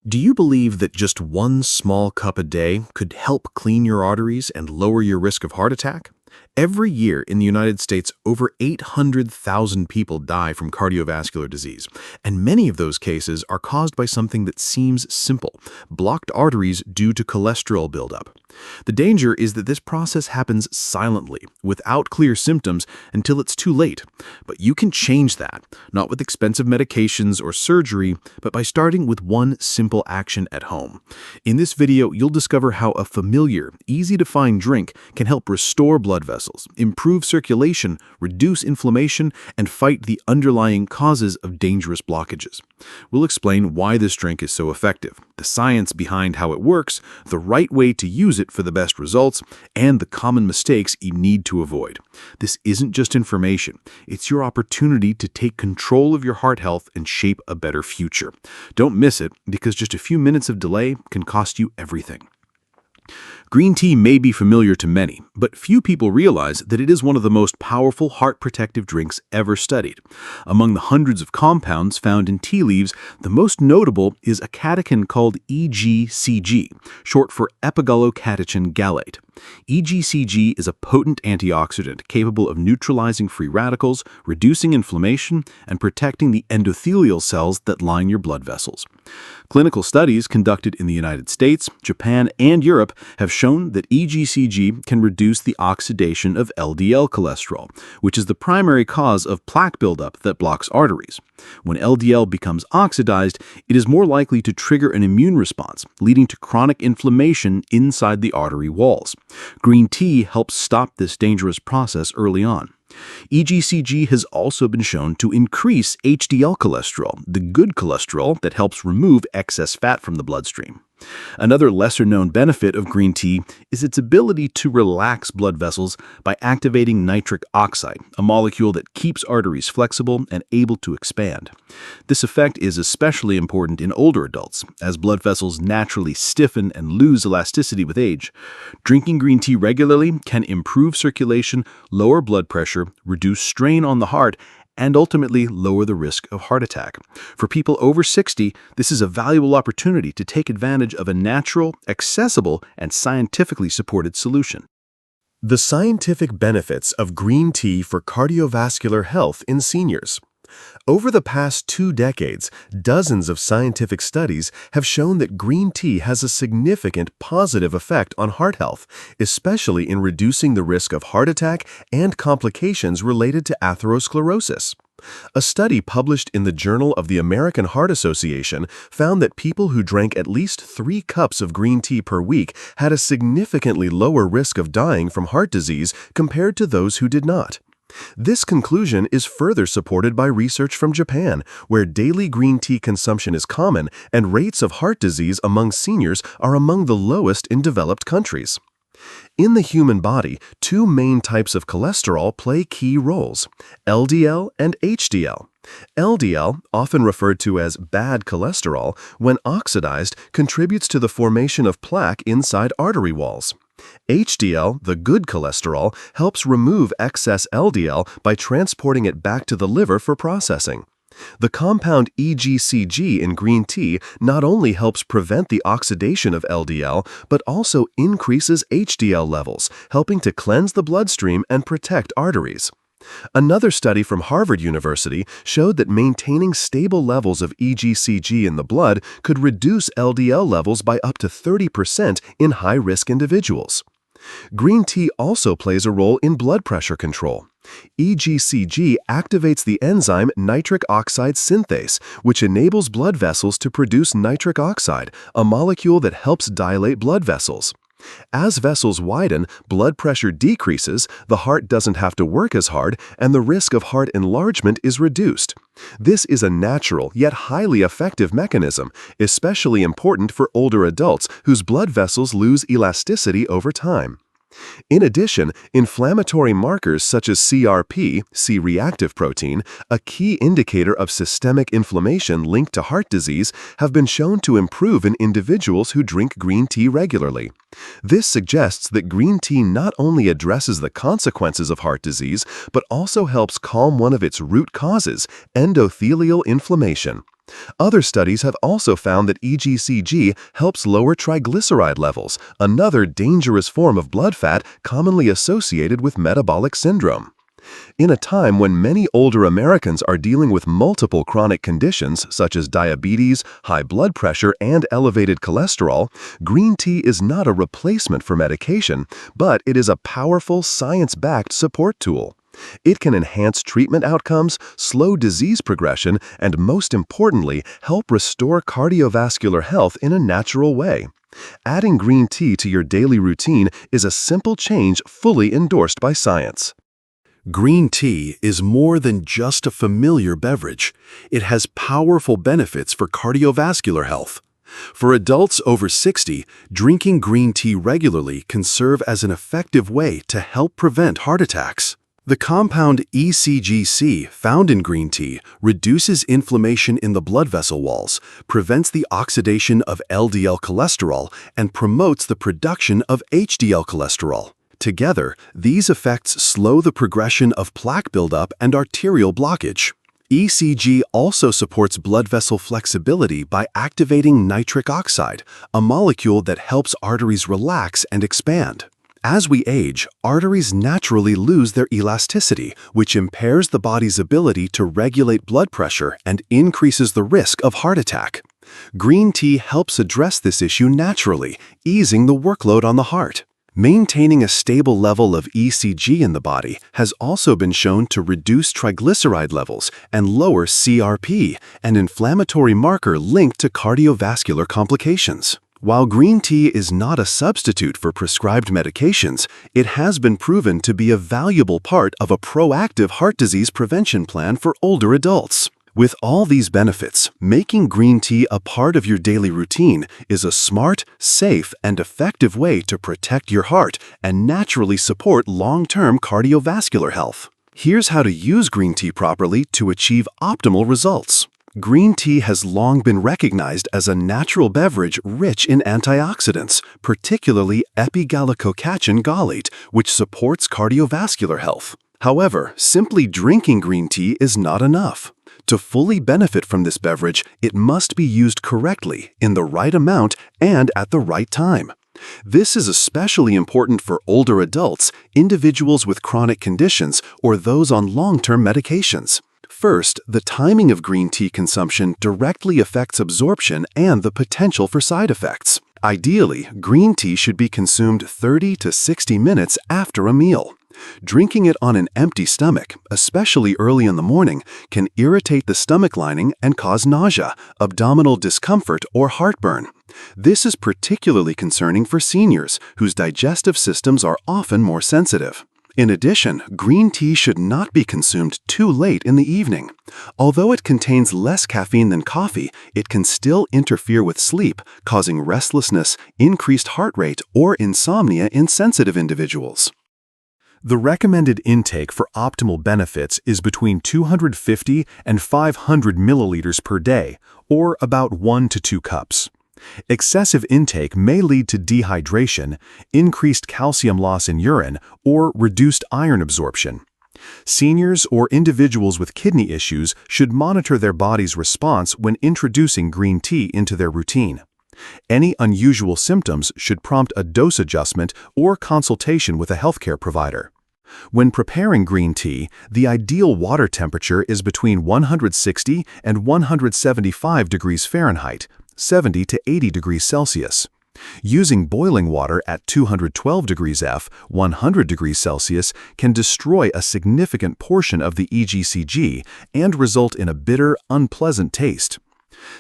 Do you believe that just one small cup a day could help clean your arteries and lower your risk of heart attack? Every year in the United States, over 800,000 people die from cardiovascular disease, and many of those cases are caused by something that seems simple: blocked arteries due to cholesterol buildup. The danger is that this process happens silently, without clear symptoms, until it's too late. But you can change that, not with expensive medications or surgery, but by starting with one simple action at home. In this video, you'll discover how a familiar, easy-to-find drink can help restore blood vessels, improve circulation, reduce inflammation, and fight the underlying causes of dangerous blockages. We'll explain why this drink is so effective, the science behind how it works, the right way to use it for the best results, and the common mistakes you need to avoid. This isn't just information, it's your opportunity to take control of your heart health and shape a better future. Don't miss it, because just a few minutes of delay can cost you everything. Green tea may be familiar to many, but few people realize that it is one of the most powerful heart-protective drinks ever studied. Among the hundreds of compounds found in tea leaves, the most notable is a catechin called EGCG, short for epigallocatechin gallate. EGCG is a potent antioxidant capable of neutralizing free radicals, reducing inflammation, and protecting the endothelial cells that line your blood vessels. Clinical studies conducted in the United States, Japan, and Europe have shown that EGCG can reduce the oxidation of LDL cholesterol, which is the primary cause of plaque buildup that blocks arteries. When LDL becomes oxidized, it is more likely to trigger an immune response, leading to chronic inflammation inside the artery walls. Green tea helps stop this dangerous process early on. EGCG has also been shown to increase HDL cholesterol, the good cholesterol that helps remove excess fat from the bloodstream. Another lesser-known benefit of green tea is its ability to relax blood vessels by activating nitric oxide, a molecule that keeps arteries flexible and able to expand. This effect is especially important in older adults, as blood vessels naturally stiffen and lose elasticity with age. Drinking green tea regularly can improve circulation, lower blood pressure, reduce strain on the heart, and ultimately lower the risk of heart attack. For people over 60, this is a valuable opportunity to take advantage of a natural, accessible, and scientifically supported solution. The scientific benefits of green tea for cardiovascular health in seniors. Over the past 2 decades, dozens of scientific studies have shown that green tea has a significant positive effect on heart health, especially in reducing the risk of heart attack and complications related to atherosclerosis. A study published in the Journal of the American Heart Association found that people who drank at least 3 cups of green tea per week had a significantly lower risk of dying from heart disease compared to those who did not. This conclusion is further supported by research from Japan, where daily green tea consumption is common and rates of heart disease among seniors are among the lowest in developed countries. In the human body, 2 main types of cholesterol play key roles: LDL and HDL. LDL, often referred to as bad cholesterol, when oxidized, contributes to the formation of plaque inside artery walls. HDL, the good cholesterol, helps remove excess LDL by transporting it back to the liver for processing. The compound EGCG in green tea not only helps prevent the oxidation of LDL, but also increases HDL levels, helping to cleanse the bloodstream and protect arteries. Another study from Harvard University showed that maintaining stable levels of EGCG in the blood could reduce LDL levels by up to 30% in high-risk individuals. Green tea also plays a role in blood pressure control. EGCG activates the enzyme nitric oxide synthase, which enables blood vessels to produce nitric oxide, a molecule that helps dilate blood vessels. As vessels widen, blood pressure decreases, the heart doesn't have to work as hard, and the risk of heart enlargement is reduced. This is a natural yet highly effective mechanism, especially important for older adults whose blood vessels lose elasticity over time. In addition, inflammatory markers such as CRP, C-reactive protein, a key indicator of systemic inflammation linked to heart disease, have been shown to improve in individuals who drink green tea regularly. This suggests that green tea not only addresses the consequences of heart disease, but also helps calm one of its root causes, endothelial inflammation. Other studies have also found that EGCG helps lower triglyceride levels, another dangerous form of blood fat commonly associated with metabolic syndrome. In a time when many older Americans are dealing with multiple chronic conditions such as diabetes, high blood pressure, and elevated cholesterol, green tea is not a replacement for medication, but it is a powerful science-backed support tool. It can enhance treatment outcomes, slow disease progression, and most importantly, help restore cardiovascular health in a natural way. Adding green tea to your daily routine is a simple change fully endorsed by science. Green tea is more than just a familiar beverage. It has powerful benefits for cardiovascular health. For adults over 60, drinking green tea regularly can serve as an effective way to help prevent heart attacks. The compound EGCG found in green tea reduces inflammation in the blood vessel walls, prevents the oxidation of LDL cholesterol, and promotes the production of HDL cholesterol. Together, these effects slow the progression of plaque buildup and arterial blockage. EGCG also supports blood vessel flexibility by activating nitric oxide, a molecule that helps arteries relax and expand. As we age, arteries naturally lose their elasticity, which impairs the body's ability to regulate blood pressure and increases the risk of heart attack. Green tea helps address this issue naturally, easing the workload on the heart. Maintaining a stable level of EGCG in the body has also been shown to reduce triglyceride levels and lower CRP, an inflammatory marker linked to cardiovascular complications. While green tea is not a substitute for prescribed medications, it has been proven to be a valuable part of a proactive heart disease prevention plan for older adults. With all these benefits, making green tea a part of your daily routine is a smart, safe, and effective way to protect your heart and naturally support long-term cardiovascular health. Here's how to use green tea properly to achieve optimal results. Green tea has long been recognized as a natural beverage rich in antioxidants, particularly epigallococachin gallate, which supports cardiovascular health. However, simply drinking green tea is not enough. To fully benefit from this beverage, it must be used correctly, in the right amount, and at the right time. This is especially important for older adults, individuals with chronic conditions, or those on long-term medications. First, the timing of green tea consumption directly affects absorption and the potential for side effects. Ideally, green tea should be consumed 30 to 60 minutes after a meal. Drinking it on an empty stomach, especially early in the morning, can irritate the stomach lining and cause nausea, abdominal discomfort, or heartburn. This is particularly concerning for seniors, whose digestive systems are often more sensitive. In addition, green tea should not be consumed too late in the evening. Although it contains less caffeine than coffee, it can still interfere with sleep, causing restlessness, increased heart rate, or insomnia in sensitive individuals. The recommended intake for optimal benefits is between 250 and 500 milliliters per day, or about 1 to 2 cups. Excessive intake may lead to dehydration, increased calcium loss in urine, or reduced iron absorption. Seniors or individuals with kidney issues should monitor their body's response when introducing green tea into their routine. Any unusual symptoms should prompt a dose adjustment or consultation with a healthcare provider. When preparing green tea, the ideal water temperature is between 160 and 175 degrees Fahrenheit, 70 to 80 degrees Celsius. Using boiling water at 212 degrees F, 100 degrees Celsius, can destroy a significant portion of the EGCG and result in a bitter, unpleasant taste.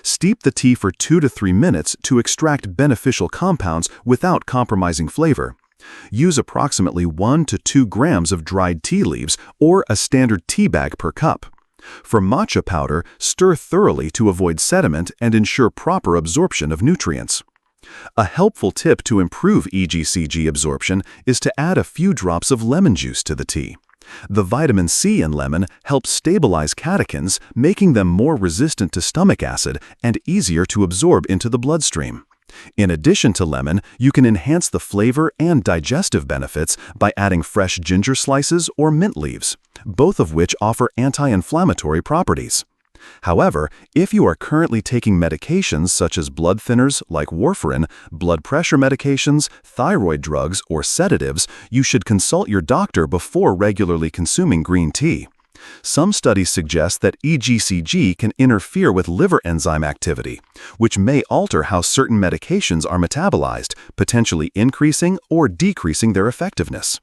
Steep the tea for 2 to 3 minutes to extract beneficial compounds without compromising flavor. Use approximately 1 to 2 grams of dried tea leaves or a standard tea bag per cup. For matcha powder, stir thoroughly to avoid sediment and ensure proper absorption of nutrients. A helpful tip to improve EGCG absorption is to add a few drops of lemon juice to the tea. The vitamin C in lemon helps stabilize catechins, making them more resistant to stomach acid and easier to absorb into the bloodstream. In addition to lemon, you can enhance the flavor and digestive benefits by adding fresh ginger slices or mint leaves, both of which offer anti-inflammatory properties. However, if you are currently taking medications such as blood thinners like warfarin, blood pressure medications, thyroid drugs, or sedatives, you should consult your doctor before regularly consuming green tea. Some studies suggest that EGCG can interfere with liver enzyme activity, which may alter how certain medications are metabolized, potentially increasing or decreasing their effectiveness.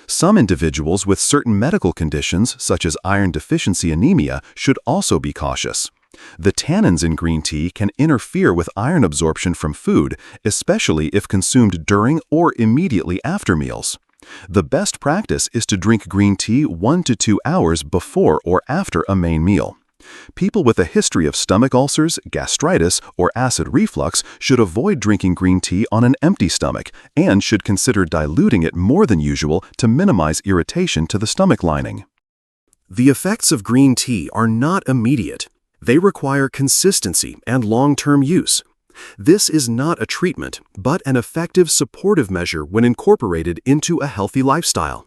Some individuals with certain medical conditions, such as iron deficiency anemia, should also be cautious. The tannins in green tea can interfere with iron absorption from food, especially if consumed during or immediately after meals. The best practice is to drink green tea 1 to 2 hours before or after a main meal. People with a history of stomach ulcers, gastritis, or acid reflux should avoid drinking green tea on an empty stomach and should consider diluting it more than usual to minimize irritation to the stomach lining. The effects of green tea are not immediate. They require consistency and long-term use. This is not a treatment, but an effective supportive measure when incorporated into a healthy lifestyle.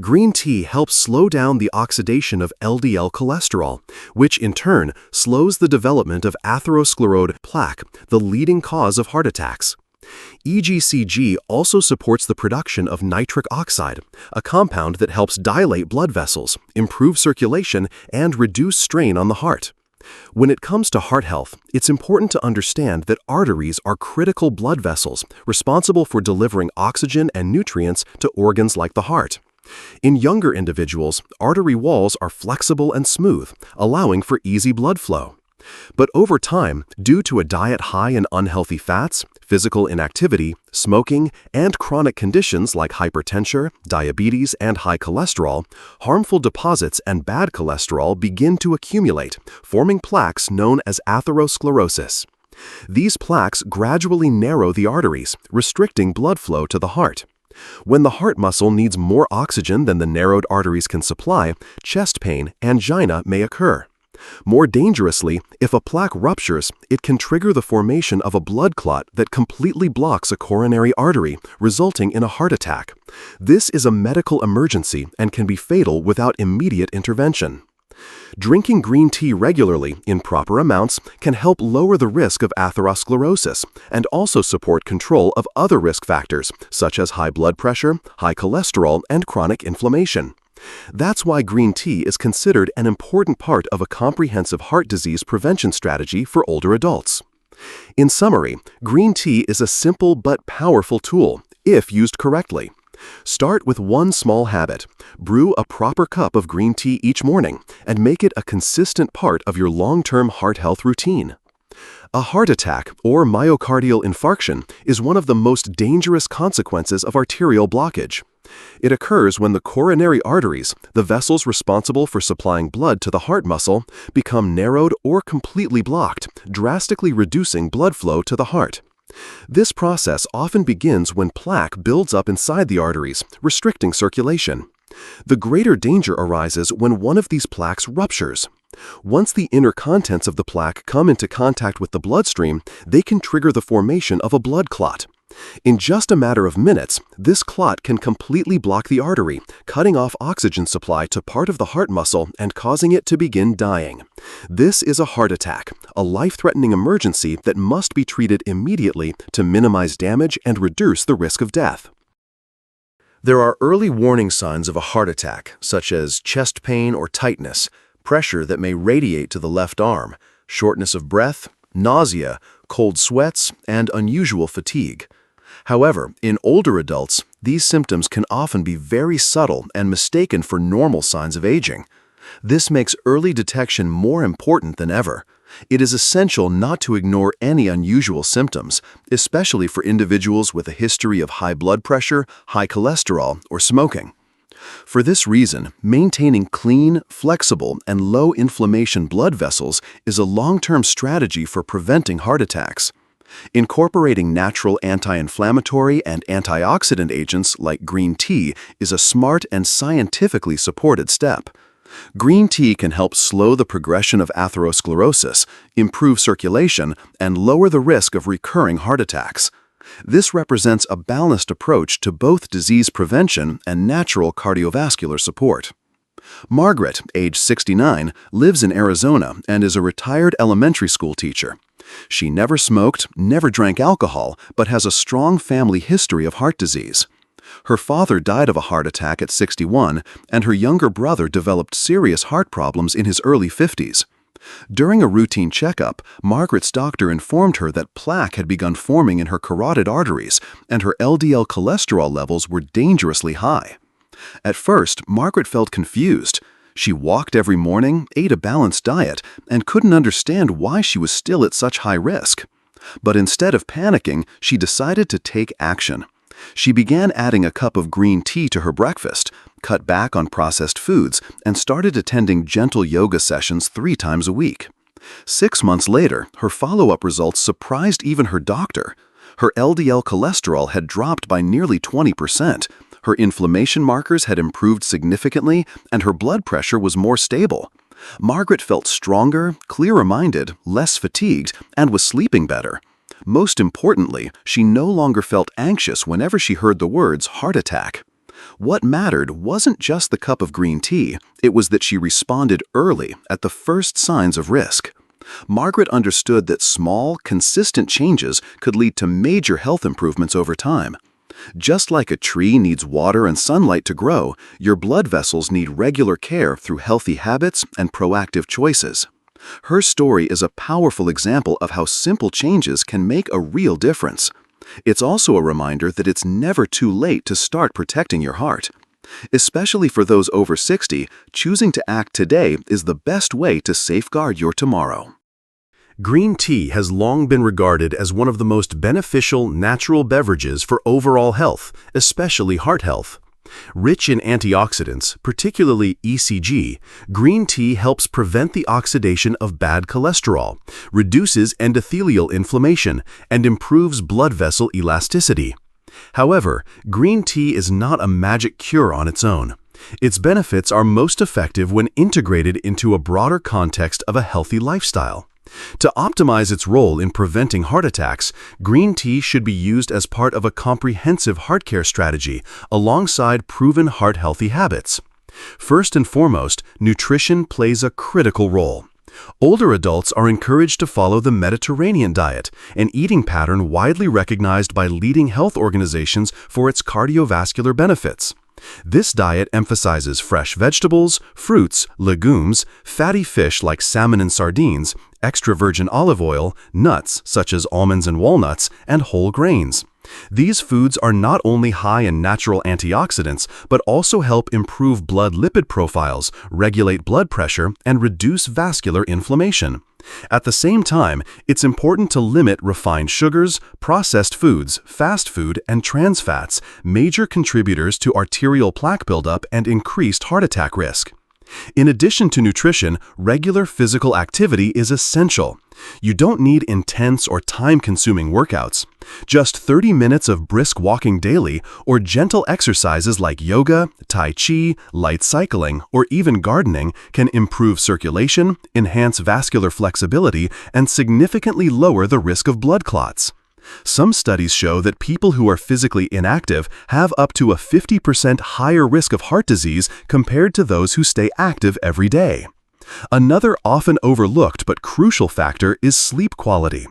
Green tea helps slow down the oxidation of LDL cholesterol, which in turn slows the development of atherosclerotic plaque, the leading cause of heart attacks. EGCG also supports the production of nitric oxide, a compound that helps dilate blood vessels, improve circulation, and reduce strain on the heart. When it comes to heart health, it's important to understand that arteries are critical blood vessels responsible for delivering oxygen and nutrients to organs like the heart. In younger individuals, artery walls are flexible and smooth, allowing for easy blood flow. But over time, due to a diet high in unhealthy fats, physical inactivity, smoking, and chronic conditions like hypertension, diabetes, and high cholesterol, harmful deposits and bad cholesterol begin to accumulate, forming plaques known as atherosclerosis. These plaques gradually narrow the arteries, restricting blood flow to the heart. When the heart muscle needs more oxygen than the narrowed arteries can supply, chest pain, angina may occur. More dangerously, if a plaque ruptures, it can trigger the formation of a blood clot that completely blocks a coronary artery, resulting in a heart attack. This is a medical emergency and can be fatal without immediate intervention. Drinking green tea regularly, in proper amounts, can help lower the risk of atherosclerosis and also support control of other risk factors, such as high blood pressure, high cholesterol, and chronic inflammation. That's why green tea is considered an important part of a comprehensive heart disease prevention strategy for older adults. In summary, green tea is a simple but powerful tool, if used correctly. Start with one small habit. Brew a proper cup of green tea each morning and make it a consistent part of your long-term heart health routine. A heart attack or myocardial infarction is one of the most dangerous consequences of arterial blockage. It occurs when the coronary arteries, the vessels responsible for supplying blood to the heart muscle, become narrowed or completely blocked, drastically reducing blood flow to the heart. This process often begins when plaque builds up inside the arteries, restricting circulation. The greater danger arises when one of these plaques ruptures. Once the inner contents of the plaque come into contact with the bloodstream, they can trigger the formation of a blood clot. In just a matter of minutes, this clot can completely block the artery, cutting off oxygen supply to part of the heart muscle and causing it to begin dying. This is a heart attack, a life-threatening emergency that must be treated immediately to minimize damage and reduce the risk of death. There are early warning signs of a heart attack, such as chest pain or tightness, pressure that may radiate to the left arm, shortness of breath, nausea, cold sweats, and unusual fatigue. However, in older adults, these symptoms can often be very subtle and mistaken for normal signs of aging. This makes early detection more important than ever. It is essential not to ignore any unusual symptoms, especially for individuals with a history of high blood pressure, high cholesterol, or smoking. For this reason, maintaining clean, flexible, and low-inflammation blood vessels is a long-term strategy for preventing heart attacks. Incorporating natural anti-inflammatory and antioxidant agents like green tea is a smart and scientifically supported step. Green tea can help slow the progression of atherosclerosis, improve circulation, and lower the risk of recurring heart attacks. This represents a balanced approach to both disease prevention and natural cardiovascular support. Margaret, age 69, lives in Arizona and is a retired elementary school teacher. She never smoked, never drank alcohol, but has a strong family history of heart disease. Her father died of a heart attack at 61, and her younger brother developed serious heart problems in his early 50s. During a routine checkup, Margaret's doctor informed her that plaque had begun forming in her carotid arteries, and her LDL cholesterol levels were dangerously high. At first, Margaret felt confused. She walked every morning, ate a balanced diet, and couldn't understand why she was still at such high risk. But instead of panicking, she decided to take action. She began adding a cup of green tea to her breakfast, cut back on processed foods, and started attending gentle yoga sessions 3 times a week. 6 months later, her follow-up results surprised even her doctor. Her LDL cholesterol had dropped by nearly 20%. Her inflammation markers had improved significantly, and her blood pressure was more stable. Margaret felt stronger, clearer-minded, less fatigued, and was sleeping better. Most importantly, she no longer felt anxious whenever she heard the words heart attack. What mattered wasn't just the cup of green tea, it was that she responded early at the first signs of risk. Margaret understood that small, consistent changes could lead to major health improvements over time. Just like a tree needs water and sunlight to grow, your blood vessels need regular care through healthy habits and proactive choices. Her story is a powerful example of how simple changes can make a real difference. It's also a reminder that it's never too late to start protecting your heart. Especially for those over 60, choosing to act today is the best way to safeguard your tomorrow. Green tea has long been regarded as one of the most beneficial natural beverages for overall health, especially heart health. Rich in antioxidants, particularly EGCG, green tea helps prevent the oxidation of bad cholesterol, reduces endothelial inflammation, and improves blood vessel elasticity. However, green tea is not a magic cure on its own. Its benefits are most effective when integrated into a broader context of a healthy lifestyle. To optimize its role in preventing heart attacks, green tea should be used as part of a comprehensive heart care strategy alongside proven heart-healthy habits. First and foremost, nutrition plays a critical role. Older adults are encouraged to follow the Mediterranean diet, an eating pattern widely recognized by leading health organizations for its cardiovascular benefits. This diet emphasizes fresh vegetables, fruits, legumes, fatty fish like salmon and sardines, extra virgin olive oil, nuts such as almonds and walnuts, and whole grains. These foods are not only high in natural antioxidants, but also help improve blood lipid profiles, regulate blood pressure, and reduce vascular inflammation. At the same time, it's important to limit refined sugars, processed foods, fast food, and trans fats, major contributors to arterial plaque buildup and increased heart attack risk. In addition to nutrition, regular physical activity is essential. You don't need intense or time-consuming workouts. Just 30 minutes of brisk walking daily or gentle exercises like yoga, tai chi, light cycling, or even gardening can improve circulation, enhance vascular flexibility, and significantly lower the risk of blood clots. Some studies show that people who are physically inactive have up to a 50% higher risk of heart disease compared to those who stay active every day. Another often overlooked but crucial factor is sleep quality.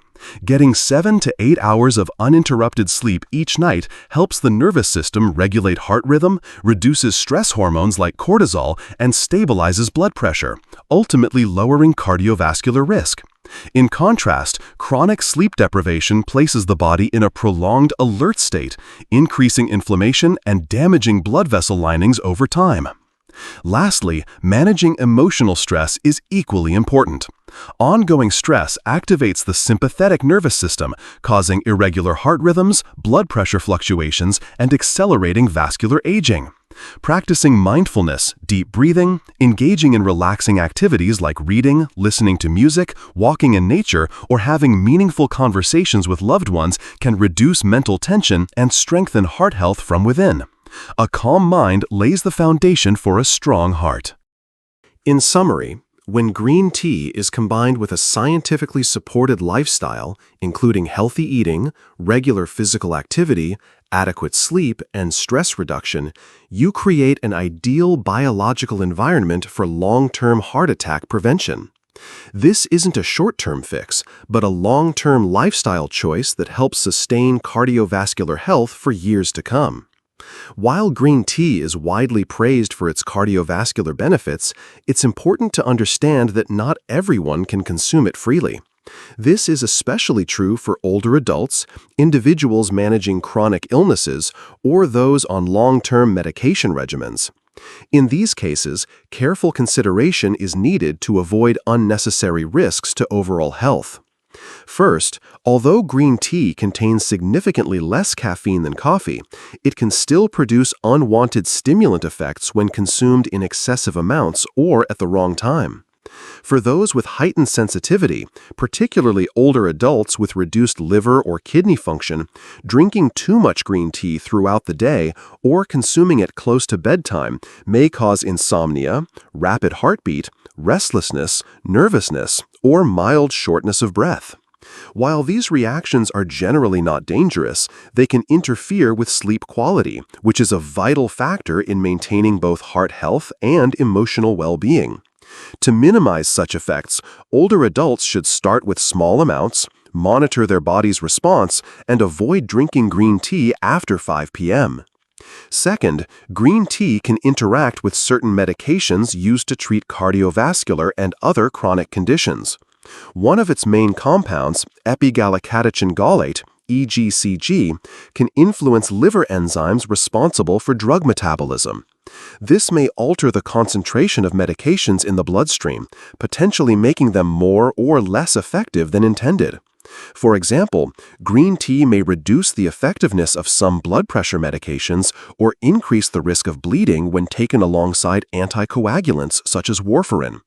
Getting 7 to 8 hours of uninterrupted sleep each night helps the nervous system regulate heart rhythm, reduces stress hormones like cortisol, and stabilizes blood pressure, ultimately lowering cardiovascular risk. In contrast, chronic sleep deprivation places the body in a prolonged alert state, increasing inflammation and damaging blood vessel linings over time. Lastly, managing emotional stress is equally important. Ongoing stress activates the sympathetic nervous system, causing irregular heart rhythms, blood pressure fluctuations, and accelerating vascular aging. Practicing mindfulness, deep breathing, engaging in relaxing activities like reading, listening to music, walking in nature, or having meaningful conversations with loved ones can reduce mental tension and strengthen heart health from within. A calm mind lays the foundation for a strong heart. In summary, When green tea is combined with a scientifically supported lifestyle, including healthy eating, regular physical activity, adequate sleep, and stress reduction, you create an ideal biological environment for long-term heart attack prevention. This isn't a short-term fix, but a long-term lifestyle choice that helps sustain cardiovascular health for years to come. While green tea is widely praised for its cardiovascular benefits, it's important to understand that not everyone can consume it freely. This is especially true for older adults, individuals managing chronic illnesses, or those on long-term medication regimens. In these cases, careful consideration is needed to avoid unnecessary risks to overall health. First, although green tea contains significantly less caffeine than coffee, it can still produce unwanted stimulant effects when consumed in excessive amounts or at the wrong time. For those with heightened sensitivity, particularly older adults with reduced liver or kidney function, drinking too much green tea throughout the day or consuming it close to bedtime may cause insomnia, rapid heartbeat, restlessness, nervousness, or mild shortness of breath. While these reactions are generally not dangerous, they can interfere with sleep quality, which is a vital factor in maintaining both heart health and emotional well-being. To minimize such effects, older adults should start with small amounts, monitor their body's response, and avoid drinking green tea after 5 p.m. Second, green tea can interact with certain medications used to treat cardiovascular and other chronic conditions. One of its main compounds, epigallocatechin gallate, EGCG, can influence liver enzymes responsible for drug metabolism. This may alter the concentration of medications in the bloodstream, potentially making them more or less effective than intended. For example, green tea may reduce the effectiveness of some blood pressure medications or increase the risk of bleeding when taken alongside anticoagulants such as warfarin.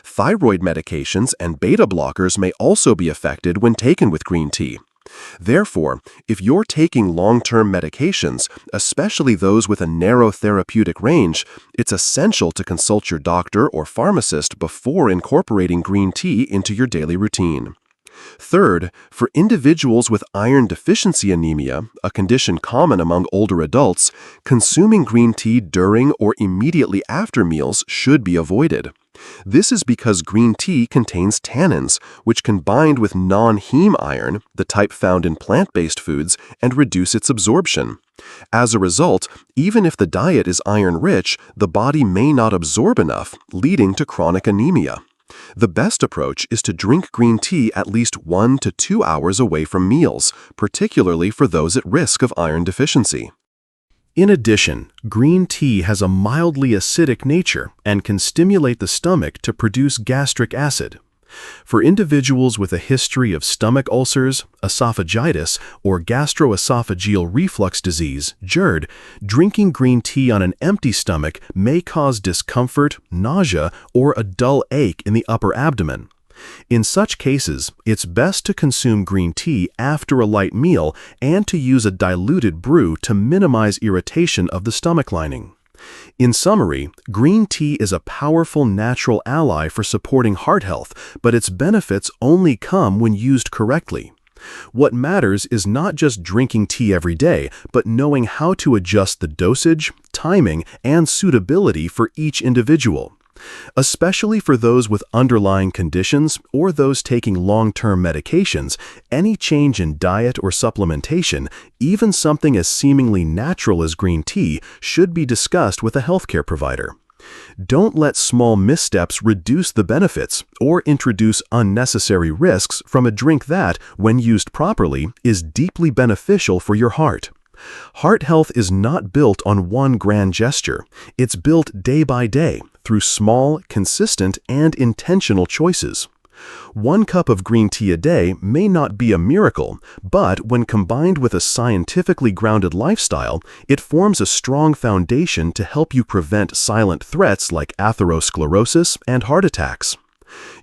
Thyroid medications and beta blockers may also be affected when taken with green tea. Therefore, if you're taking long-term medications, especially those with a narrow therapeutic range, it's essential to consult your doctor or pharmacist before incorporating green tea into your daily routine. Third, for individuals with iron deficiency anemia, a condition common among older adults, consuming green tea during or immediately after meals should be avoided. This is because green tea contains tannins, which can bind with non-heme iron, the type found in plant-based foods, and reduce its absorption. As a result, even if the diet is iron-rich, the body may not absorb enough, leading to chronic anemia. The best approach is to drink green tea at least 1 to 2 hours away from meals, particularly for those at risk of iron deficiency. In addition, green tea has a mildly acidic nature and can stimulate the stomach to produce gastric acid. For individuals with a history of stomach ulcers, esophagitis, or gastroesophageal reflux disease, GERD, drinking green tea on an empty stomach may cause discomfort, nausea, or a dull ache in the upper abdomen. In such cases, it's best to consume green tea after a light meal and to use a diluted brew to minimize irritation of the stomach lining. In summary, green tea is a powerful natural ally for supporting heart health, but its benefits only come when used correctly. What matters is not just drinking tea every day, but knowing how to adjust the dosage, timing, and suitability for each individual. Especially for those with underlying conditions or those taking long-term medications, any change in diet or supplementation, even something as seemingly natural as green tea, should be discussed with a healthcare provider. Don't let small missteps reduce the benefits or introduce unnecessary risks from a drink that, when used properly, is deeply beneficial for your heart. Heart health is not built on one grand gesture. It's built day by day through small, consistent, and intentional choices. 1 cup of green tea a day may not be a miracle, but when combined with a scientifically grounded lifestyle, it forms a strong foundation to help you prevent silent threats like atherosclerosis and heart attacks.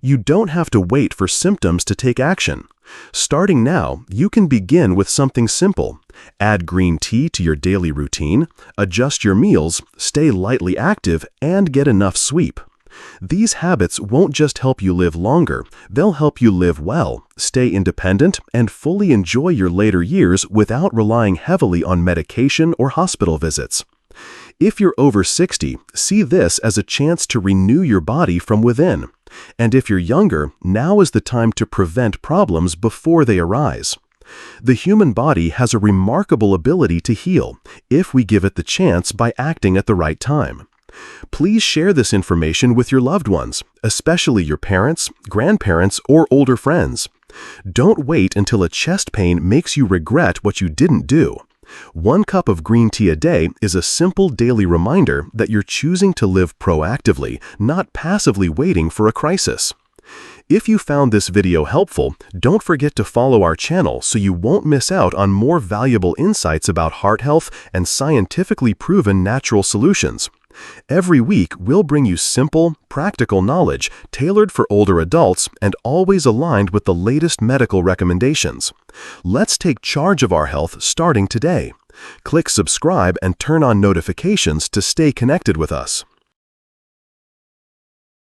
You don't have to wait for symptoms to take action. Starting now, you can begin with something simple. Add green tea to your daily routine, adjust your meals, stay lightly active, and get enough sleep. These habits won't just help you live longer, they'll help you live well, stay independent, and fully enjoy your later years without relying heavily on medication or hospital visits. If you're over 60, see this as a chance to renew your body from within. And if you're younger, now is the time to prevent problems before they arise. The human body has a remarkable ability to heal if we give it the chance by acting at the right time. Please share this information with your loved ones, especially your parents, grandparents, or older friends. Don't wait until a chest pain makes you regret what you didn't do. 1 cup of green tea a day is a simple daily reminder that you're choosing to live proactively, not passively waiting for a crisis. If you found this video helpful, don't forget to follow our channel so you won't miss out on more valuable insights about heart health and scientifically proven natural solutions. Every week, we'll bring you simple, practical knowledge tailored for older adults and always aligned with the latest medical recommendations. Let's take charge of our health starting today. Click subscribe and turn on notifications to stay connected with us.